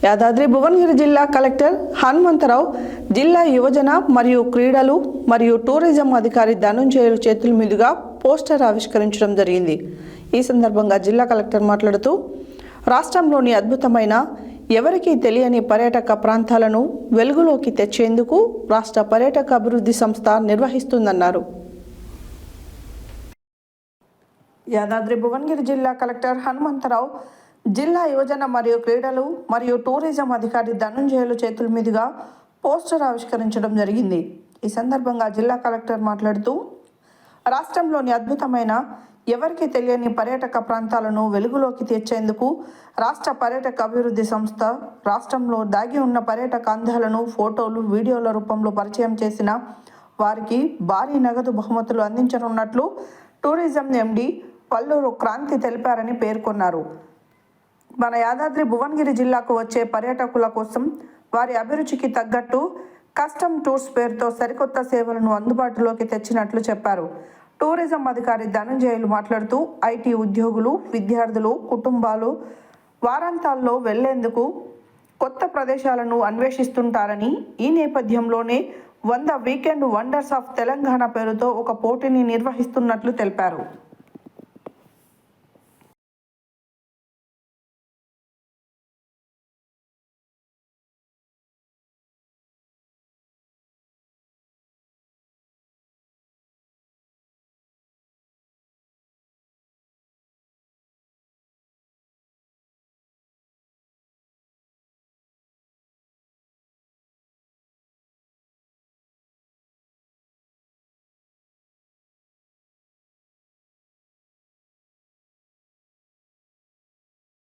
యాదాద్రి భువనగిరి జిల్లా కలెక్టర్ హనుమంతరావు జిల్లా యువజన మరియు క్రీడలు మరియు టూరిజం అధికారి ధనుంజయుల చేతుల మీదుగా పోస్టర్ ఆవిష్కరించడం జరిగింది. ఈ సందర్భంగా జిల్లా కలెక్టర్ మాట్లాడుతూ రాష్ట్రంలోని అద్భుతమైన ఎవరికీ తెలియని పర్యాటక ప్రాంతాలను వెలుగులోకి తెచ్చేందుకు రాష్ట్ర పర్యాటక అభివృద్ధి సంస్థ నిర్వహిస్తుందన్నారు. యాదాద్రి భువనగిరి జిల్లా కలెక్టర్ హనుమంతరావు జిల్లా యువజన మరియు క్రీడలు మరియు టూరిజం అధికారి ధనుంజయుల చేతుల మీదుగా పోస్టర్ ఆవిష్కరించడం జరిగింది. ఈ సందర్భంగా జిల్లా కలెక్టర్ మాట్లాడుతూ రాష్ట్రంలోని అద్భుతమైన ఎవరికి తెలియని పర్యాటక ప్రాంతాలను వెలుగులోకి తెచ్చేందుకు రాష్ట్ర పర్యాటక అభివృద్ధి సంస్థ రాష్ట్రంలో దాగి ఉన్న పర్యాటక అందాలను ఫోటోలు వీడియోల రూపంలో పరిచయం చేసిన వారికి భారీ నగదు బహుమతులు అందించనున్నట్లు టూరిజం ఎండి పల్లూరు క్రాంతి తెలిపారని పేర్కొన్నారు. మన యాదాద్రి భువనగిరి జిల్లాకు వచ్చే పర్యాటకుల కోసం వారి అభిరుచికి తగ్గట్టు కస్టమ్ టూర్స్ పేరుతో సరికొత్త సేవలను అందుబాటులోకి తెచ్చినట్లు చెప్పారు. టూరిజం అధికారి ధనంజయులు మాట్లాడుతూ ఐటీ ఉద్యోగులు, విద్యార్థులు, కుటుంబాలు వారాంతాల్లో వెళ్లేందుకు కొత్త ప్రదేశాలను అన్వేషిస్తుంటారని, ఈ నేపథ్యంలోనే 100 వీకెండ్ వండర్స్ ఆఫ్ తెలంగాణ పేరుతో ఒక పోటీని నిర్వహిస్తున్నట్లు తెలిపారు.